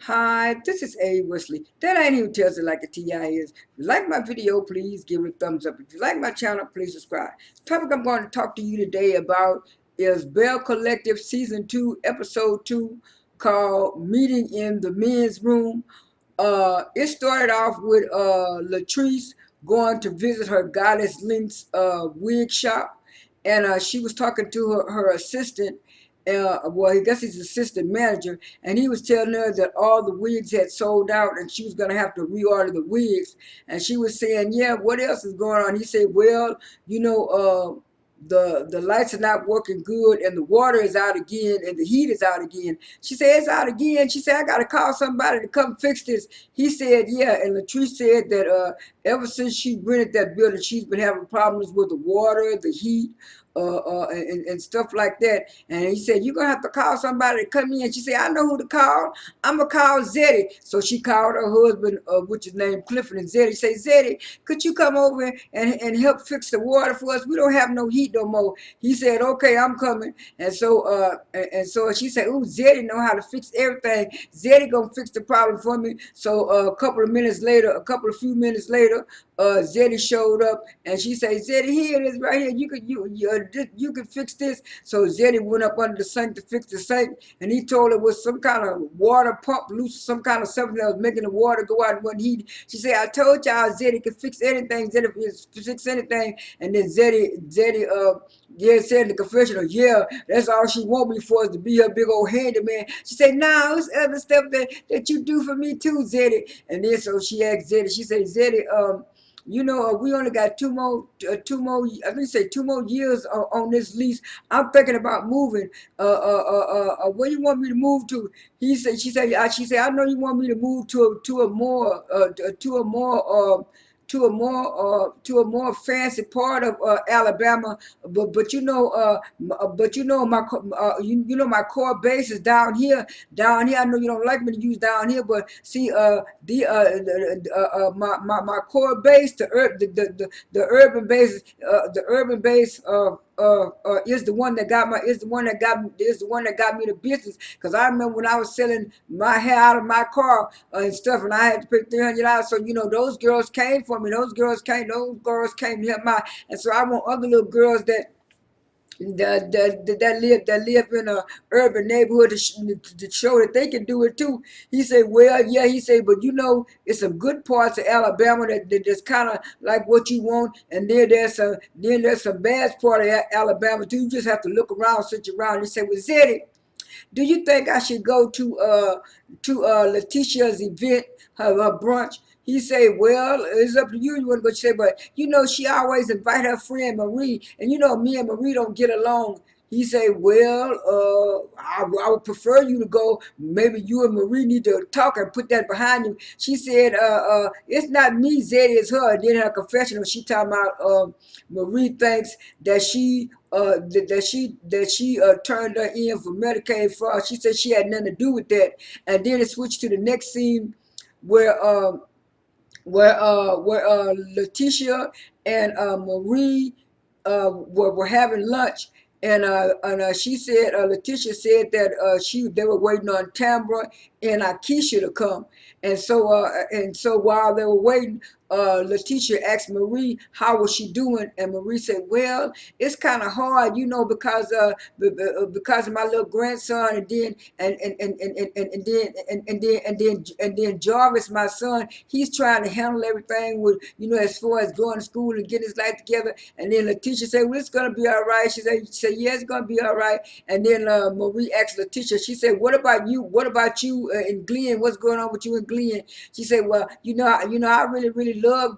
Hi, this is A. Wesley. That ain't even tells it like a TI is. If you like my video, please give it a thumbs up. If you like my channel, please subscribe. The topic I'm going to talk to you today about is Belle Collective Season 2, Episode 2, called Meeting in the Men's Room. It started off with Latrice going to visit her Goddess Link's wig shop, and she was talking to her assistant. Well, I guess he's assistant manager, and he was telling her that all the wigs had sold out, and she was gonna have to reorder the wigs. And she was saying, "Yeah, what else is going on?" He said, "Well, you know, the lights are not working good, and the water is out again, and the heat is out again." She said, "It's out again." She said, "I gotta call somebody to come fix this." He said, "Yeah," and Latrice said that ever since she rented that building, she's been having problems with the water, the heat, and stuff like that. And he said, "You're gonna have to call somebody to come in." She said, "I know who to call. I'm gonna call Zeddy." So she called her husband, which is named Clifford, and Zeddy. Say, "Zeddy, could you come over and help fix the water for us? We don't have no heat no more." He said, "Okay, I'm coming." And so she said, "Ooh, Zeddy know how to fix everything. Zeddy gonna fix the problem for me." So a couple of few minutes later, Zeddy showed up, and she said, "Zeddy, here it is right here. You can fix this." So Zeddy went up under the sink to fix the sink, and he told her it was some kind of water pump loose, some kind of something that was making the water go out and wasn't heated. She said, "I told y'all Zeddy could fix anything. Zeddy could fix anything." And then Zeddy, yeah, said in the confessional, "Yeah, that's all she want me for is to be her big old handyman." She said, "No, it's other stuff that you do for me too, Zeddy." And then so she asked Zeddy, she said, "Zeddy, we only got I think say 2 more years on this lease. I'm thinking about moving. Where you want me to move to?" She said, "I know you want me to move to a more fancy part of Alabama, but you know my core base is down here. Down here, I know you don't like me to use down here, but see, my core base, the urban base, is the one that got me the business. Because I remember when I was selling my hair out of my car and stuff, and I had to pay $300. So those girls came for me. Those girls came to help my. And so I want other little girls that live in a urban neighborhood to show that they can do it too." He said, "Well, yeah," he said, "but it's some good parts of Alabama that's kind of like what you want, and then there's some bad part of Alabama too. You just have to look around, search around." He said, "Well, Zeddy, do you think I should go to Letitia's event, her brunch?" He said, "Well, it's up to you. You want to go?" She said, "But she always invite her friend Marie, and me and Marie don't get along." He said, "Well, I would prefer you to go. Maybe you and Marie need to talk and put that behind you." She said, "It's not me, Zeddy, it's her." And then in her confessional, she talking about Marie thinks that she turned her in for Medicaid fraud. She said she had nothing to do with that. And then it switched to the next scene where Lateshia and Marie were having lunch, and she said, Lateshia said that they were waiting on Tambra and Aikisha to come. And so while they were waiting, Lateshia asked Marie how was she doing, and Marie said, "Well, it's kind of hard, because of my little grandson, and then Jarvis, my son, he's trying to handle everything with, as far as going to school and getting his life together." And then Lateshia said, "Well, it's gonna be all right." She said, "Yeah, it's gonna be all right." And then Marie asked Lateshia, she said, "What about you? What about you in Glenn? What's going on with you in Glenn?" She said, "Well, I really, really love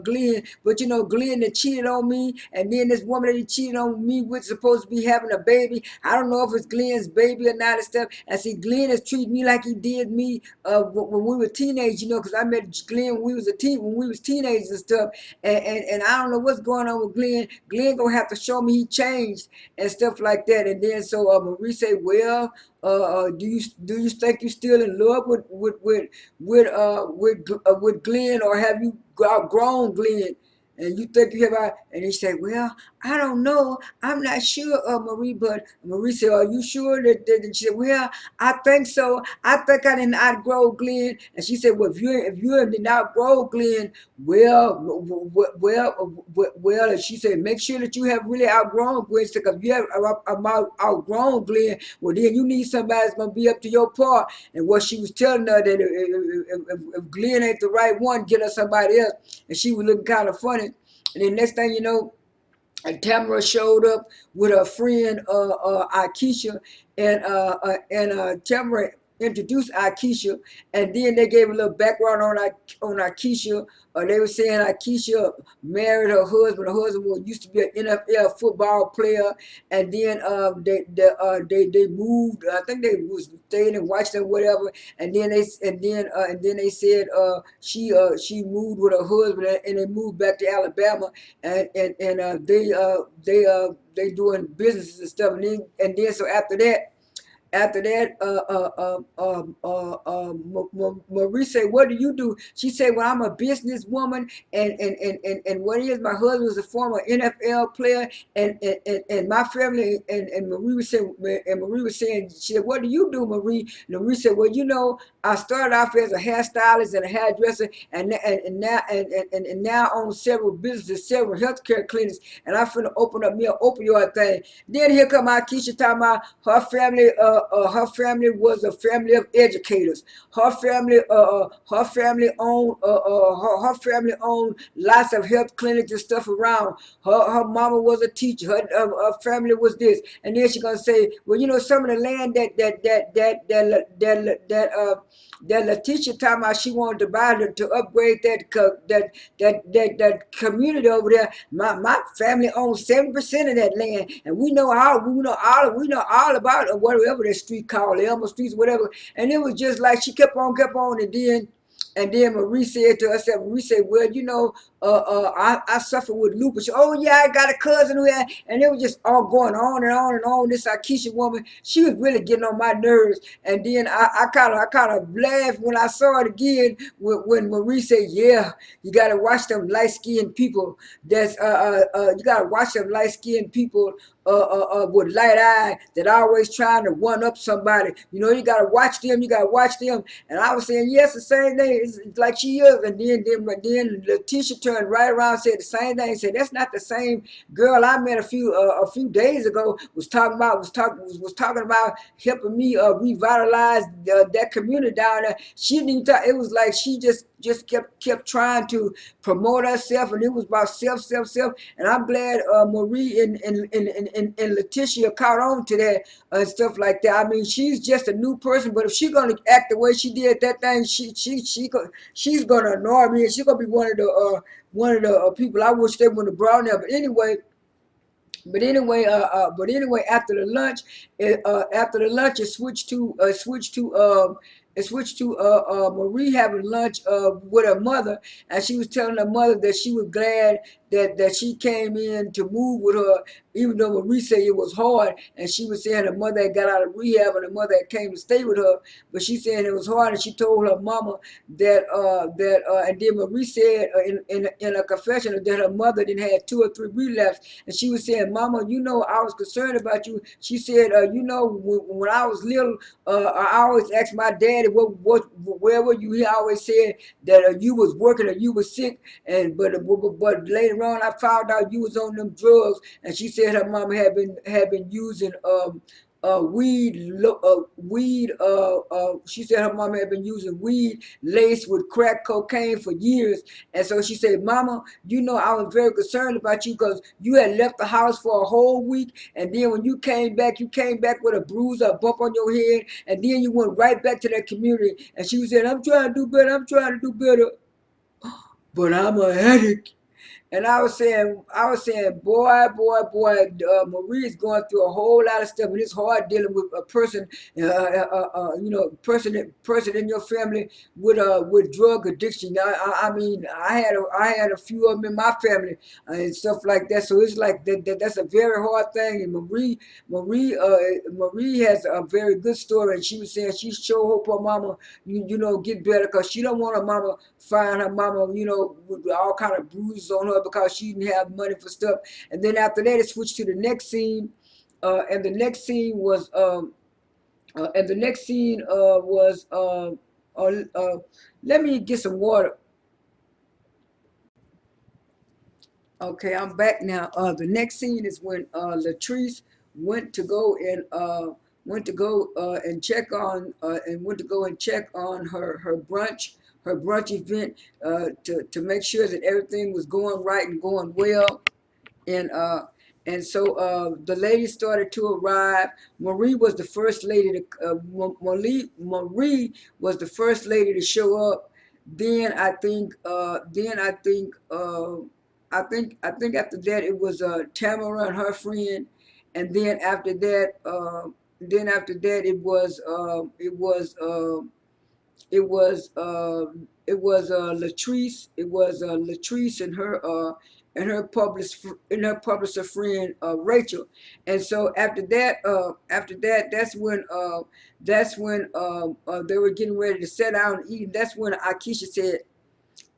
Glenn, but Glenn that cheated on me, and then this woman that he cheated on me with supposed to be having a baby. I don't know if it's Glenn's baby or not and stuff. And see, Glenn has treated me like he did me when we were teenagers, because I met Glenn when we was teenagers and stuff. And I don't know what's going on with Glenn. Glenn gonna have to show me he changed and stuff like that." And then so Marie said, "Well, do you think you're still in love with Glenn, or have you outgrown Glenn? And you think you have?" And he said, "Well, I don't know. I'm not sure, Marie, but Marie said, are you sure that she said, well, I think so. I think I didn't outgrow Glenn. And she said, well, if you didn't outgrow Glenn, well, and she said, make sure that you have really outgrown Glenn. Because if you have outgrown Glenn, well, then you need somebody that's going to be up to your part. And what she was telling her, that if Glenn ain't the right one, get her somebody else. And she was looking kind of funny. And then next thing you know, and Tambra showed up with her friend Aikisha, and Tambra introduced Aikisha, and then they gave a little background on Aikisha. They were saying Aikisha married her husband. Her husband used to be an NFL football player, and then they moved. I think they was staying and watched them whatever, and then they said she moved with her husband, and they moved back to Alabama, and they doing businesses and stuff, and then so after that, Marie said, "What do you do?" She said, "Well, I'm a businesswoman, and what is my husband was a former NFL player, and my family." And Marie was saying, she said, "What do you do, Marie?" And Marie said, "Well, I started off as a hairstylist and a hairdresser, and now own several businesses, several healthcare clinics, and I'm finna open up me an opioid thing." Then here come Aikisha talking about her family. Her family was a family of educators. Her family owned lots of health clinics and stuff around. Her mama was a teacher. Her family was this, and then she gonna say, well, some of the land that Lateshia talking about she wanted to buy to upgrade that community over there. My family owns 7% of that land, and we know all about whatever that street called, Elmer Streets, whatever. And it was just like she kept on, and then Marie said to herself, Marie said, well, I suffer with lupus. Oh yeah, I got a cousin who had, and it was just all going on and on and on. This Aikisha woman, she was really getting on my nerves. And then I kind of laughed when I saw it again when Marie said, yeah, you got to watch them light skinned people. You got to watch them light skinned people with light eye that always trying to one up somebody. You gotta watch them. You gotta watch them. And I was saying, yes, the same thing. It's like she is. And then Lateshia turned right around and said the same thing. Said that's not the same girl I met a few days ago. Was talking about helping me revitalize that community down there. She didn't even talk. It was like she just kept trying to promote herself, and it was about self. And I'm glad Marie and Lateshia caught on to that and stuff like that. I mean, she's just a new person, but if she's gonna act the way she did that thing, she's gonna annoy me, and she's gonna be one of the people I wish they would have brought in there. But anyway, after the lunch, it switched to Marie having lunch with her mother, and she was telling her mother that she was glad that she came in to move with her, even though Marie said it was hard, and she was saying her mother had got out of rehab and her mother had came to stay with her, but she said it was hard, and she told her mama and then Marie said in a confession that her mother didn't have 2 or 3 relapses, and she was saying, Mama, I was concerned about you. She said, when I was little, I always asked my daddy, where were you? He always said that you was working or you was sick, but later on I found out you was on them drugs, and she said her mama had been using weed. She said her mama had been using weed laced with crack cocaine for years, and so she said, Mama, I was very concerned about you because you had left the house for a whole week, and then when you came back with a bruise or a bump on your head, and then you went right back to that community. And she was saying, I'm trying to do better, but I'm an addict. And I was saying, boy, Marie is going through a whole lot of stuff, and it's hard dealing with a person, person in your family with drug addiction. I mean, I had a few of them in my family and stuff like that. So it's like that's a very hard thing. And Marie has a very good story, and she was saying she sure hope her mama, get better, because she don't want her mama find her mama, with all kind of bruises on her her because she didn't have money for stuff. And then after that, it switched to the next scene, and the next scene was and the next scene was let me get some water. Okay, I'm back now. The next scene is when Latrice went to go and check on her brunch event to make sure that everything was going right and going well. And so the ladies started to arrive. Marie was the first lady to Marie was the first lady to show up. Then I think after that it was Tamara and her friend, and then after that it was Latrice. It was Latrice and her publisher friend Rachel. And so after that, that's when they were getting ready to sit down and eat. That's when Aikisha said,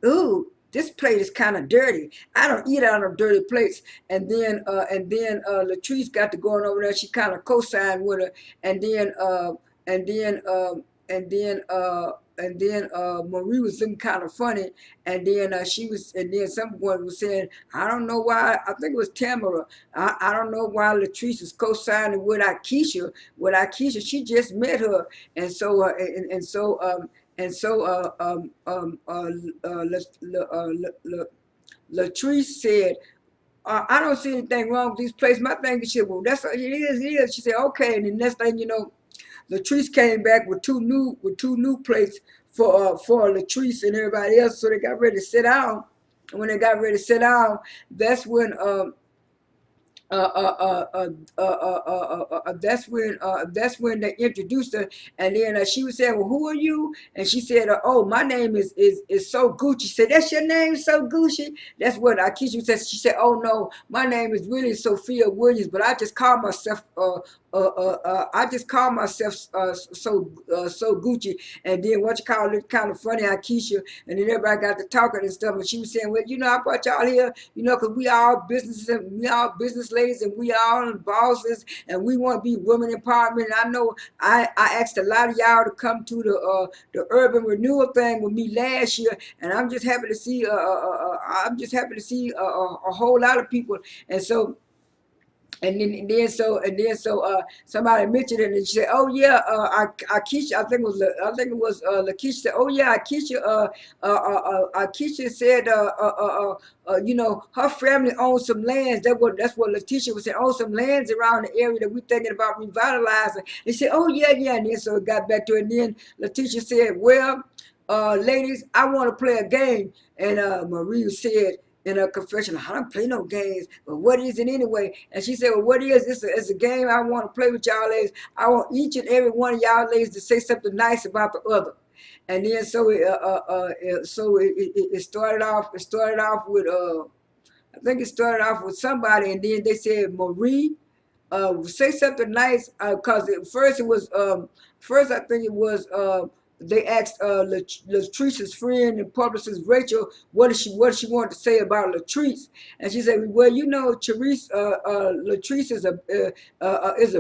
"Ooh, this plate is kind of dirty. I don't eat out of dirty plates." And then Latrice got to going over there. She kind of co-signed with her, and then and then and then Marie was looking kind of funny, and then and then someone was saying, "I don't know why." I think it was Tambra. I don't know why Latrice is co-signing with Aikisha. With Aikisha, she just met her, and so and so and so Latrice said, "I don't see anything wrong with these places." My thing is, she said, "Well, that's what it is. It is." She said, "Okay." And the next thing you know, Latrice came back with two new plates for Latrice and everybody else. So they got ready to sit down. And when they got ready to sit down, that's when that's when they introduced her, and then she was saying, "Well, who are you?" And she said, "Oh, my name is So Gucci." She said, "That's your name, So Gucci?" That's what Aikisha said. She said, "Oh no, my name is really Sophia Williams, but I just call myself So Gucci." And then what you call it, kind of funny, Aikisha, and then everybody got to talking and stuff, and she was saying, "Well, I brought y'all here, because we all businesses and we all business ladies and we all bosses and we want to be women empowerment." And I know I asked a lot of y'all to come to the urban renewal thing with me last year, and I'm just happy to see a whole lot of people. And so somebody mentioned it, and she said, "Oh yeah, Aikisha." I think it was Lakeisha said, "Oh yeah, Aikisha said, her family owns some lands." That's what Lateshia was saying. Owns some lands around the area that we're thinking about revitalizing." They said, "Oh yeah, yeah." And then so it got back to it. And then Lateshia said, "Well, ladies, I want to play a game." And Marie said in her confession, "I don't play no games, but what is it anyway?" And she said, "Well, what is this? It's a game I want to play with y'all ladies. I want each and every one of y'all ladies to say something nice about the other." And then it started off. It started off with I think it started off with somebody, and then they said, "Marie, say something nice," because at first it was first I think it was they asked Latrice's friend and publicist Rachel what she wanted to say about Latrice, and she said, "Well, Latrice is a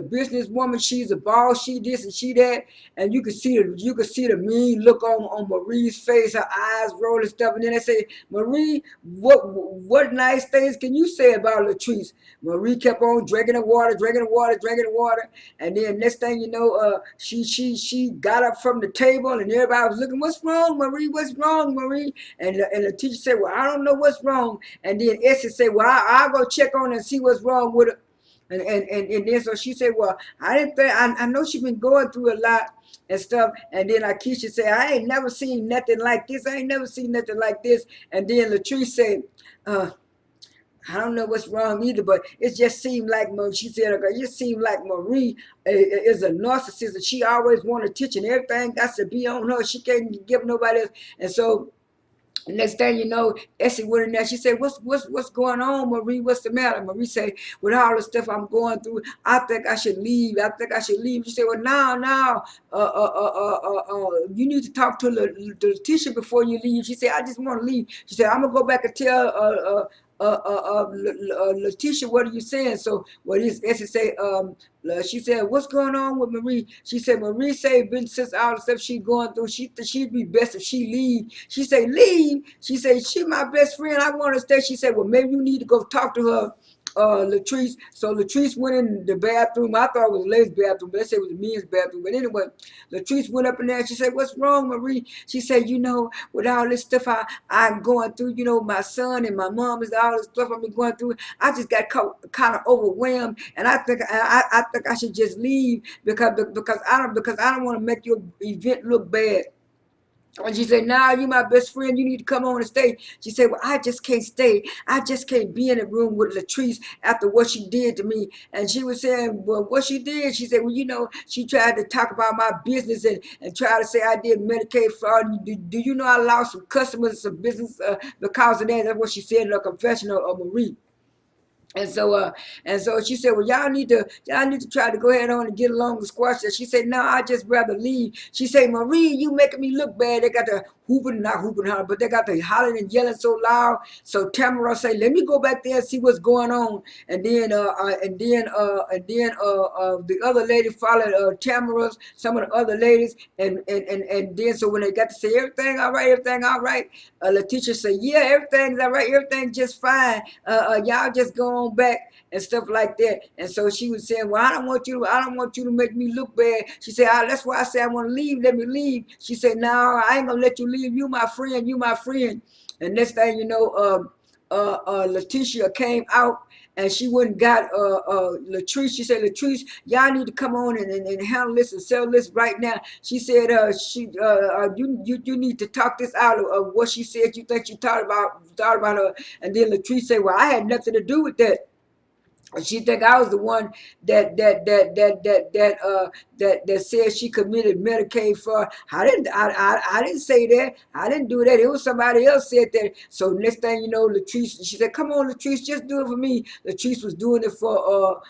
businesswoman. She's a boss. She this and she that." And you could see the mean look on Marie's face, her eyes rolling stuff. And then they say, "Marie, what nice things can you say about Latrice?" Marie kept on drinking the water, drinking the water, drinking the water. And then next thing you know, she got up from the table and everybody was looking, "What's wrong, Marie? What's wrong, Marie?" And the teacher said, "Well, I don't know what's wrong." And then Essie said, "Well, I'll go check on her and see what's wrong with her." And then so she said, "Well, I didn't think I know she's been going through a lot and stuff." And then Aikisha said, "I ain't never seen nothing like this. I ain't never seen nothing like this." And then Latrice said, "I don't know what's wrong either, but it just seemed like," she said, "it just seemed like Marie is a narcissist, and she always want attention. Everything got to be on her. She can't give nobody else." And so the next thing you know, Essie went in there. She said, "What's going on, Marie? What's the matter?" Marie said, "With all the stuff I'm going through, I think I should leave. I think I should leave." She said, "Well, now, you need to talk to the teacher before you leave." She said, "I just want to leave." She said, "I'm gonna go back and tell Lateshia, what are you saying? So what is Essie say? She said, "What's going on with Marie?" She said, "Marie say been since all the stuff she going through. She'd be best if she leave." She said, "Leave." She said, "She my best friend. I want to stay." She said, "Well, maybe you need to go talk to her." Latrice. So Latrice went in the bathroom. I thought it was Lay's bathroom, but they said it was the men's bathroom. But anyway, Latrice went up in there. She said, "What's wrong, Marie?" She said, with all this stuff I'm going through, my son and my mom is all this stuff I'm going through. I just got kind of overwhelmed, and I think I should just leave because I don't want to make your event look bad." And she said, "Nah, you my best friend. You need to come on and stay." She said, "Well, I just can't stay. I just can't be in a room with Latrice after what she did to me." And she was saying, "Well, what she did?" She said, "Well, she tried to talk about my business and try to say I did Medicaid fraud. Do you know I lost some customers, some business because of that?" That's what she said in her confessional of Marie. And so she said, "Well, y'all need to try to go ahead on and get along and squash that." She said, "No, I just rather leave." She said, "Marie, you making me look bad." They got the hooping, not hooping hollering, but they got the hollering and yelling so loud. So Tambra say, "Let me go back there and see what's going on." And then the other lady followed Tamara's, some of the other ladies, and then so when they got to say everything all right, Lateshia said, "Yeah, everything's all right, everything's just fine. Y'all just go on back," and stuff like that. And so she was saying, "Well, I don't want you to make me look bad." She said, "That's why I said I want to leave. Let me leave." She said, "No, I ain't gonna let you leave. You my friend. You my friend." And next thing you know, Lateshia came out. And she went and got Latrice. She said, "Latrice, y'all need to come on and handle this and sell this right now." She said, you need to talk this out of what she said. You think she thought about her." And then Latrice said, "Well, I had nothing to do with that." She think I was the one that said she committed Medicaid fraud. I didn't say that. I didn't do that. It was somebody else said that. So next thing you know, Latrice, she said, "Come on, Latrice, just do it for me." Latrice was doing it for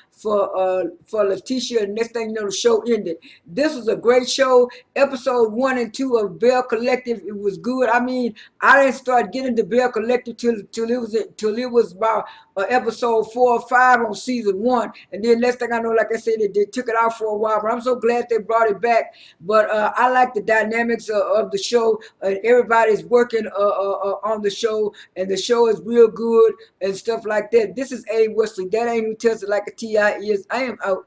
Lateshia, and next thing you know, the show ended. This was a great show. Episode 1 and 2 of Belle Collective. It was good. I mean, I didn't start getting the Belle Collective till it was about episode 4 or 5 on season 1, and then next thing I know, like I said, they took it out for a while. But I'm so glad they brought it back. But I like the dynamics of the show, and everybody's working on the show, and the show is real good and stuff like that. This is A. Wesley. That ain't who tells it like a Ti is. I am out.